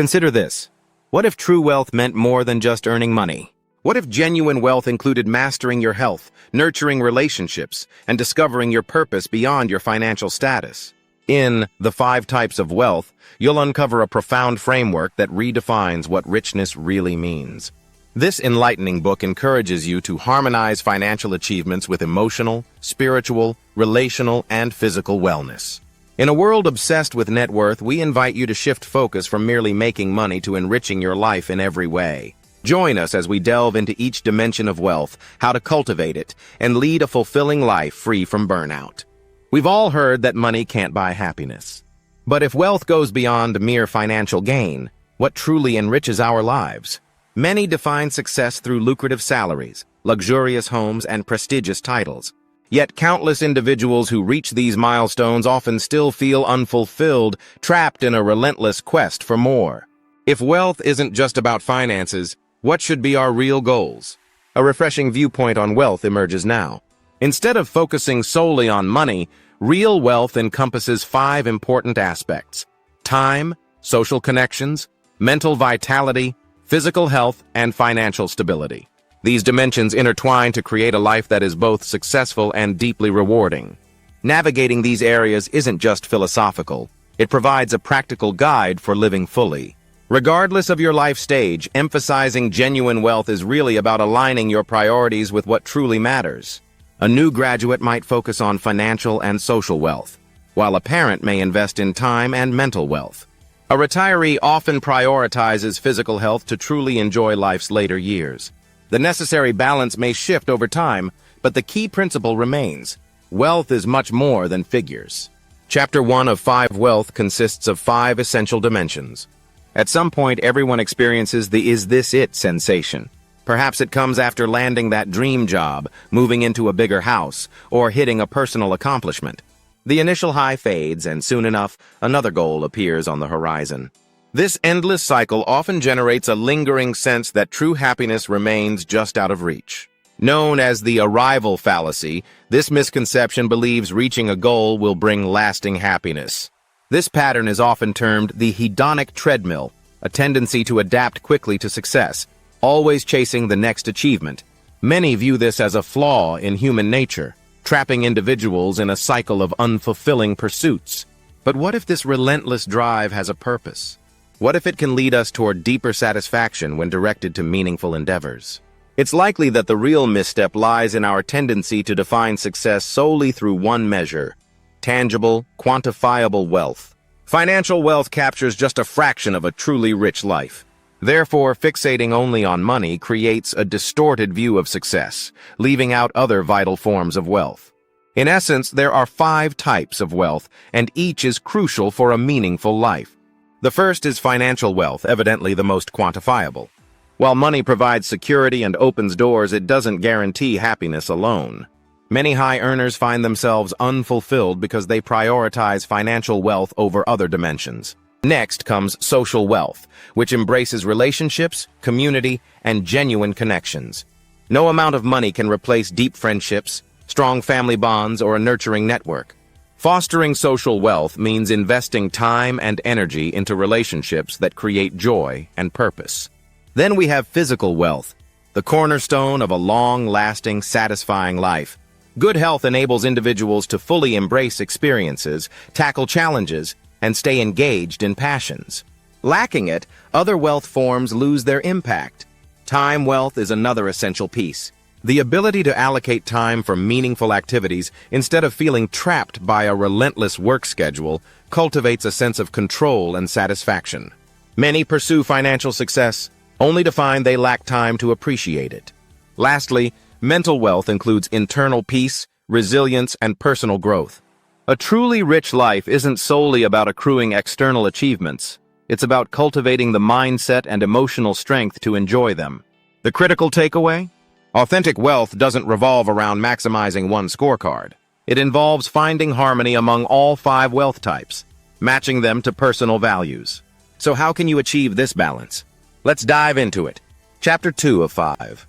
Consider this. What if true wealth meant more than just earning money? What if genuine wealth included mastering your health, nurturing relationships, and discovering your purpose beyond your financial status? In The 5 Types of Wealth, you'll uncover a profound framework that redefines what richness really means. This enlightening book encourages you to harmonize financial achievements with emotional, spiritual, relational, and physical wellness. In a world obsessed with net worth, we invite you to shift focus from merely making money to enriching your life in every way. Join us as we delve into each dimension of wealth, how to cultivate it, and lead a fulfilling life free from burnout. We've all heard that money can't buy happiness. But if wealth goes beyond mere financial gain, what truly enriches our lives? Many define success through lucrative salaries, luxurious homes, and prestigious titles. Yet countless individuals who reach these milestones often still feel unfulfilled, trapped in a relentless quest for more. If wealth isn't just about finances, what should be our real goals? A refreshing viewpoint on wealth emerges now. Instead of focusing solely on money, real wealth encompasses 5 important aspects: time, social connections, mental vitality, physical health, and financial stability. These dimensions intertwine to create a life that is both successful and deeply rewarding. Navigating these areas isn't just philosophical. It provides a practical guide for living fully. Regardless of your life stage, emphasizing genuine wealth is really about aligning your priorities with what truly matters. A new graduate might focus on financial and social wealth, while a parent may invest in time and mental wealth. A retiree often prioritizes physical health to truly enjoy life's later years. The necessary balance may shift over time, but the key principle remains. Wealth is much more than figures. Chapter 1 of 5 Wealth consists of 5 essential dimensions. At some point, everyone experiences the "is this it" sensation. Perhaps it comes after landing that dream job, moving into a bigger house, or hitting a personal accomplishment. The initial high fades, and soon enough, another goal appears on the horizon. This endless cycle often generates a lingering sense that true happiness remains just out of reach. Known as the arrival fallacy, this misconception believes reaching a goal will bring lasting happiness. This pattern is often termed the hedonic treadmill, a tendency to adapt quickly to success, always chasing the next achievement. Many view this as a flaw in human nature, trapping individuals in a cycle of unfulfilling pursuits. But what if this relentless drive has a purpose? What if it can lead us toward deeper satisfaction when directed to meaningful endeavors? It's likely that the real misstep lies in our tendency to define success solely through one measure: tangible, quantifiable wealth. Financial wealth captures just a fraction of a truly rich life. Therefore, fixating only on money creates a distorted view of success, leaving out other vital forms of wealth. In essence, there are 5 types of wealth, and each is crucial for a meaningful life. The first is financial wealth, evidently the most quantifiable. While money provides security and opens doors, it doesn't guarantee happiness alone. Many high earners find themselves unfulfilled because they prioritize financial wealth over other dimensions. Next comes social wealth, which embraces relationships, community, and genuine connections. No amount of money can replace deep friendships, strong family bonds, or a nurturing network. Fostering social wealth means investing time and energy into relationships that create joy and purpose. Then we have physical wealth, the cornerstone of a long-lasting, satisfying life. Good health enables individuals to fully embrace experiences, tackle challenges, and stay engaged in passions. Lacking it, other wealth forms lose their impact. Time wealth is another essential piece. The ability to allocate time for meaningful activities instead of feeling trapped by a relentless work schedule cultivates a sense of control and satisfaction. Many pursue financial success only to find they lack time to appreciate it. Lastly, mental wealth includes internal peace, resilience, and personal growth. A truly rich life isn't solely about accruing external achievements. It's about cultivating the mindset and emotional strength to enjoy them. The critical takeaway? Authentic wealth doesn't revolve around maximizing one scorecard. It involves finding harmony among all 5 wealth types, matching them to personal values. So how can you achieve this balance? Let's dive into it. Chapter 2 of 5.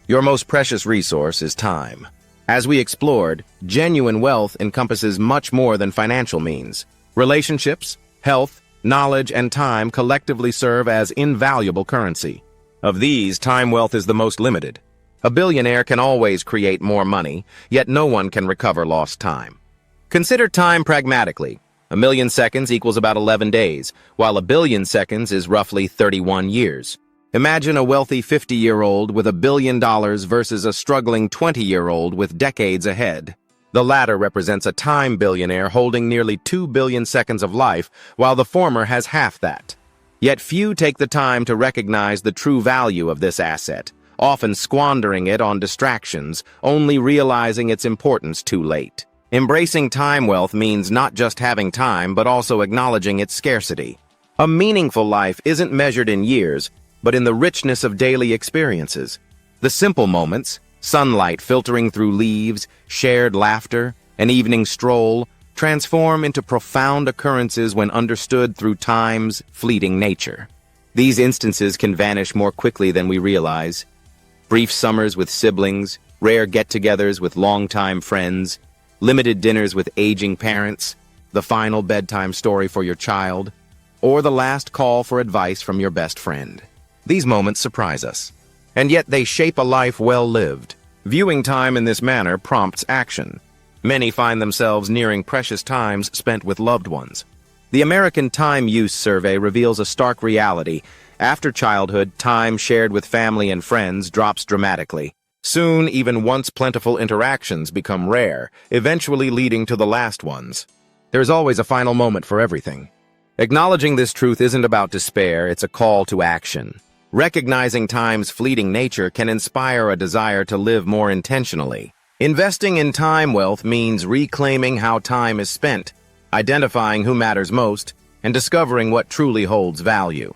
Your most precious resource is time. As we explored, genuine wealth encompasses much more than financial means. Relationships, health, knowledge, and time collectively serve as invaluable currency. Of these, time wealth is the most limited. A billionaire can always create more money, yet no one can recover lost time. Consider time pragmatically. 1,000,000 seconds equals about 11 days, while 1 billion seconds is roughly 31 years. Imagine a wealthy 50-year-old with $1 billion versus a struggling 20-year-old with decades ahead. The latter represents a time billionaire holding nearly 2 billion seconds of life, while the former has half that. Yet few take the time to recognize the true value of this asset, often squandering it on distractions, only realizing its importance too late. Embracing time wealth means not just having time, but also acknowledging its scarcity. A meaningful life isn't measured in years, but in the richness of daily experiences. The simple moments, sunlight filtering through leaves, shared laughter, an evening stroll, transform into profound occurrences when understood through time's fleeting nature. These instances can vanish more quickly than we realize. Brief summers with siblings, rare get-togethers with longtime friends, limited dinners with aging parents, the final bedtime story for your child, or the last call for advice from your best friend. These moments surprise us, and yet they shape a life well lived. Viewing time in this manner prompts action. Many find themselves nearing precious times spent with loved ones. The American Time Use Survey reveals a stark reality. After childhood, time shared with family and friends drops dramatically. Soon, even once plentiful interactions become rare, eventually leading to the last ones. There's always a final moment for everything. Acknowledging this truth isn't about despair, it's a call to action. Recognizing time's fleeting nature can inspire a desire to live more intentionally. Investing in time wealth means reclaiming how time is spent, identifying who matters most, and discovering what truly holds value.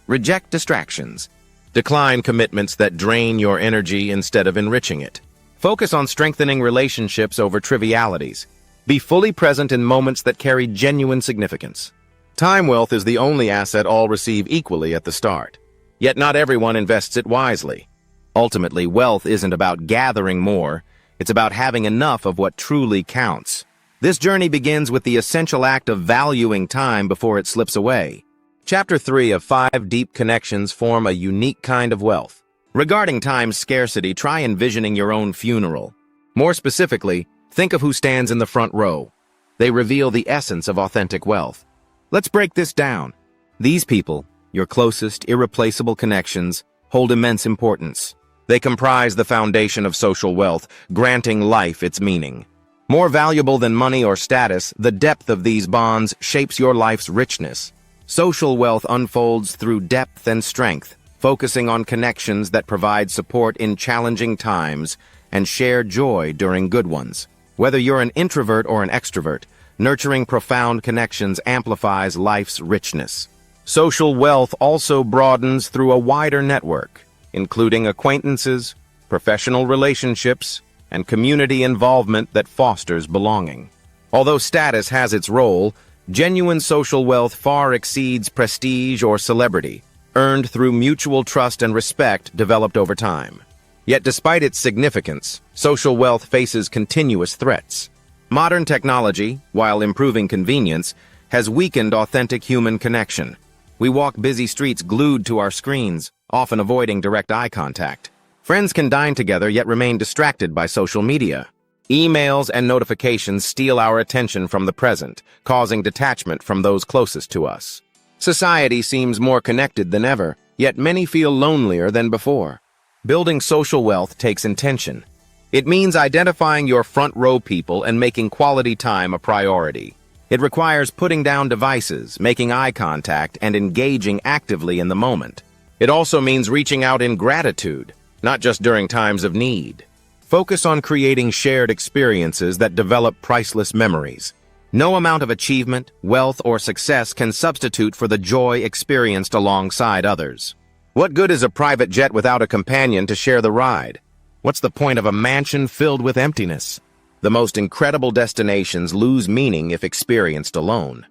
Reject distractions. Decline commitments that drain your energy instead of enriching it. Focus on strengthening relationships over trivialities. Be fully present in moments that carry genuine significance. Time wealth is the only asset all receive equally at the start. Yet not everyone invests it wisely. Ultimately, wealth isn't about gathering more, it's about having enough of what truly counts. This journey begins with the essential act of valuing time before it slips away. Chapter 3 of 5 Deep Connections form a unique kind of wealth. Regarding time's scarcity, try envisioning your own funeral. More specifically, think of who stands in the front row. They reveal the essence of authentic wealth. Let's break this down. These people, your closest, irreplaceable connections, hold immense importance. They comprise the foundation of social wealth, granting life its meaning. More valuable than money or status, the depth of these bonds shapes your life's richness. Social wealth unfolds through depth and strength, focusing on connections that provide support in challenging times and share joy during good ones. Whether you're an introvert or an extrovert, nurturing profound connections amplifies life's richness. Social wealth also broadens through a wider network, including acquaintances, professional relationships, and community involvement that fosters belonging. Although status has its role, genuine social wealth far exceeds prestige or celebrity, earned through mutual trust and respect developed over time. Yet despite its significance, social wealth faces continuous threats. Modern technology, while improving convenience, has weakened authentic human connection. We walk busy streets glued to our screens, often avoiding direct eye contact. Friends can dine together yet remain distracted by social media. Emails and notifications steal our attention from the present, causing detachment from those closest to us. Society seems more connected than ever, yet many feel lonelier than before. Building social wealth takes intention. It means identifying your front row people and making quality time a priority. It requires putting down devices, making eye contact, and engaging actively in the moment. It also means reaching out in gratitude, not just during times of need. Focus on creating shared experiences that develop priceless memories. No amount of achievement, wealth, or success can substitute for the joy experienced alongside others. What good is a private jet without a companion to share the ride? What's the point of a mansion filled with emptiness? The most incredible destinations lose meaning if experienced alone.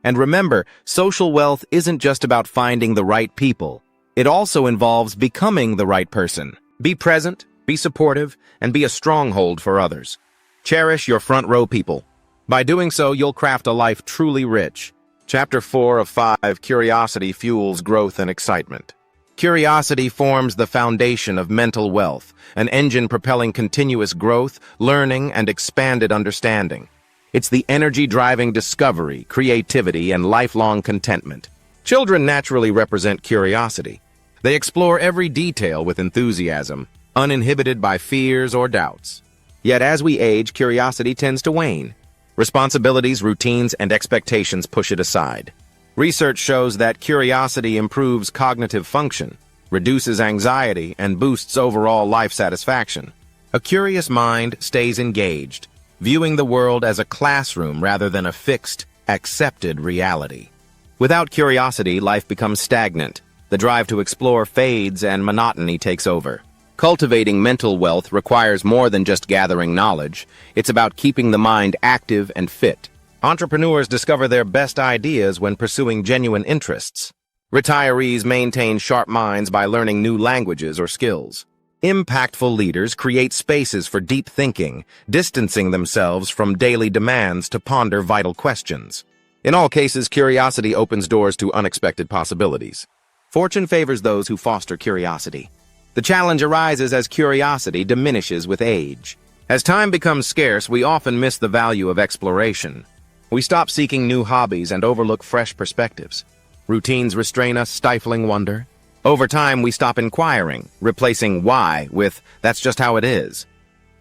And remember, social wealth isn't just about finding the right people. It also involves becoming the right person. Be present, be supportive, and be a stronghold for others. Cherish your front row people. By doing so, you'll craft a life truly rich. Chapter 4 of 5, Curiosity Fuels Growth and Excitement. Curiosity forms the foundation of mental wealth, an engine propelling continuous growth, learning, and expanded understanding. It's the energy driving discovery, creativity, and lifelong contentment. Children naturally represent curiosity. They explore every detail with enthusiasm, uninhibited by fears or doubts. Yet as we age, curiosity tends to wane. Responsibilities, routines, and expectations push it aside. Research shows that curiosity improves cognitive function, reduces anxiety, and boosts overall life satisfaction. A curious mind stays engaged, viewing the world as a classroom rather than a fixed, accepted reality. Without curiosity, life becomes stagnant. The drive to explore fades and monotony takes over. Cultivating mental wealth requires more than just gathering knowledge. It's about keeping the mind active and fit. Entrepreneurs discover their best ideas when pursuing genuine interests. Retirees maintain sharp minds by learning new languages or skills. Impactful leaders create spaces for deep thinking, distancing themselves from daily demands to ponder vital questions. In all cases, curiosity opens doors to unexpected possibilities. Fortune favors those who foster curiosity. The challenge arises as curiosity diminishes with age. As time becomes scarce, we often miss the value of exploration. We stop seeking new hobbies and overlook fresh perspectives. Routines restrain us, stifling wonder. Over time, we stop inquiring, replacing why with "that's just how it is."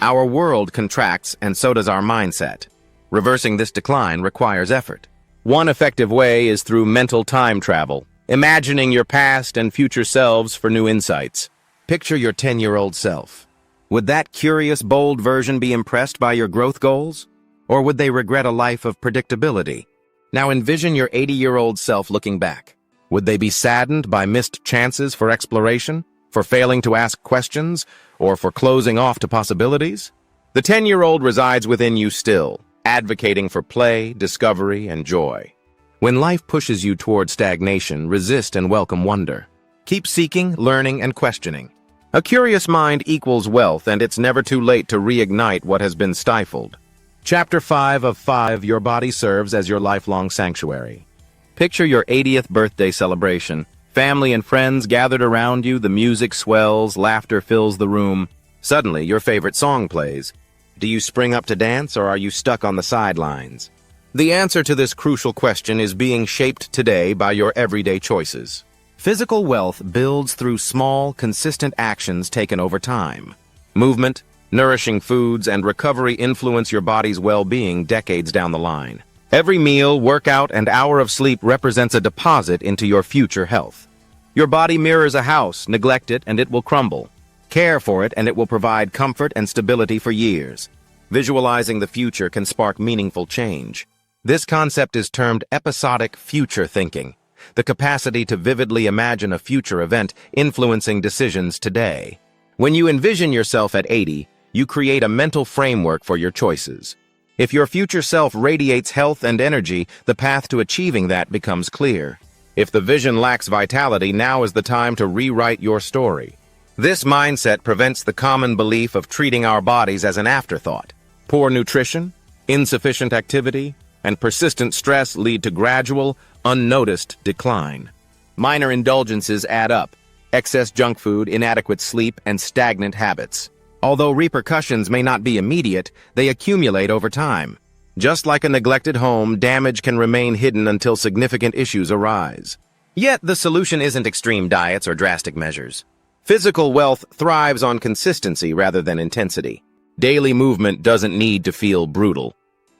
Our world contracts, and so does our mindset. Reversing this decline requires effort. One effective way is through mental time travel, imagining your past and future selves for new insights. Picture your 10-year-old self. Would that curious, bold version be impressed by your growth goals? Or would they regret a life of predictability? Now envision your 80-year-old self looking back. Would they be saddened by missed chances for exploration, for failing to ask questions, or for closing off to possibilities? The 10-year-old resides within you still, advocating for play, discovery, and joy. When life pushes you toward stagnation, resist and welcome wonder. Keep seeking, learning, and questioning. A curious mind equals wealth, and it's never too late to reignite what has been stifled. Chapter 5 of 5, Your Body Serves as Your Lifelong Sanctuary. Picture your 80th birthday celebration. Family and friends gathered around you, the music swells, laughter fills the room. Suddenly, your favorite song plays. Do you spring up to dance, or are you stuck on the sidelines? The answer to this crucial question is being shaped today by your everyday choices. Physical wealth builds through small, consistent actions taken over time. Movement, nourishing foods, and recovery influence your body's well-being decades down the line. Every meal, workout, and hour of sleep represents a deposit into your future health. Your body mirrors a house. Neglect it, and it will crumble. Care for it, and it will provide comfort and stability for years. Visualizing the future can spark meaningful change. This concept is termed episodic future thinking, the capacity to vividly imagine a future event influencing decisions today. When you envision yourself at 80, you create a mental framework for your choices. If your future self radiates health and energy, the path to achieving that becomes clear. If the vision lacks vitality, now is the time to rewrite your story. This mindset prevents the common belief of treating our bodies as an afterthought. Poor nutrition, insufficient activity, and persistent stress lead to gradual, unnoticed decline. Minor indulgences add up: excess junk food, inadequate sleep, and stagnant habits. Although repercussions may not be immediate, they accumulate over time. Just like a neglected home, damage can remain hidden until significant issues arise. Yet, the solution isn't extreme diets or drastic measures. Physical wealth thrives on consistency rather than intensity. Daily movement doesn't need to feel brutal.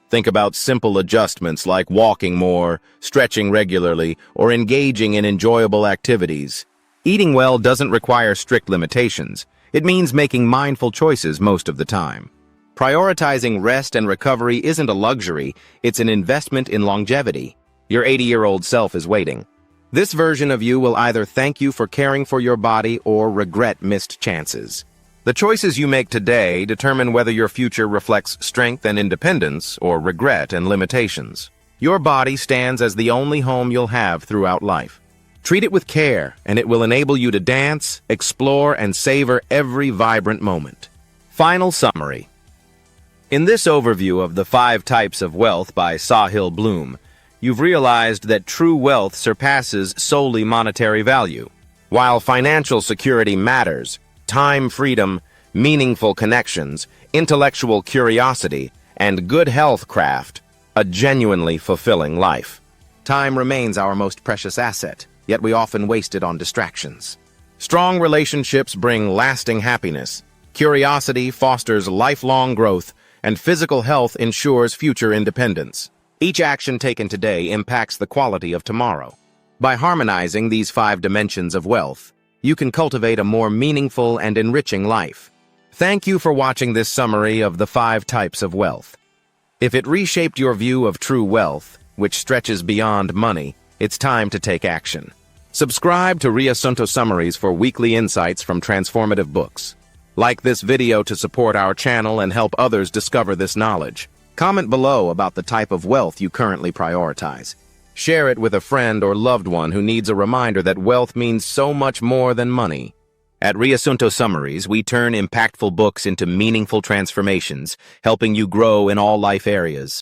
Think about simple adjustments like walking more, stretching regularly, or engaging in enjoyable activities. Eating well doesn't require strict limitations. It means making mindful choices most of the time. Prioritizing rest and recovery isn't a luxury, it's an investment in longevity. Your 80-year-old self is waiting. This version of you will either thank you for caring for your body or regret missed chances. The choices you make today determine whether your future reflects strength and independence or regret and limitations. Your body stands as the only home you'll have throughout life. Treat it with care, and it will enable you to dance, explore, and savor every vibrant moment. Final summary. In this overview of the 5 types of wealth by Sahil Bloom, you've realized that true wealth surpasses solely monetary value. While financial security matters, time freedom, meaningful connections, intellectual curiosity, and good health craft a genuinely fulfilling life. Time remains our most precious asset, yet we often waste it on distractions. Strong relationships bring lasting happiness. Curiosity fosters lifelong growth, and physical health ensures future independence. Each action taken today impacts the quality of tomorrow. By harmonizing these 5 dimensions of wealth, you can cultivate a more meaningful and enriching life. Thank you for watching this summary of the 5 types of wealth. If it reshaped your view of true wealth, which stretches beyond money, it's time to take action. Subscribe to Redefining Summaries for weekly insights from transformative books. Like this video to support our channel and help others discover this knowledge. Comment below about the type of wealth you currently prioritize. Share it with a friend or loved one who needs a reminder that wealth means so much more than money. At Redefining Summaries, we turn impactful books into meaningful transformations, helping you grow in all life areas.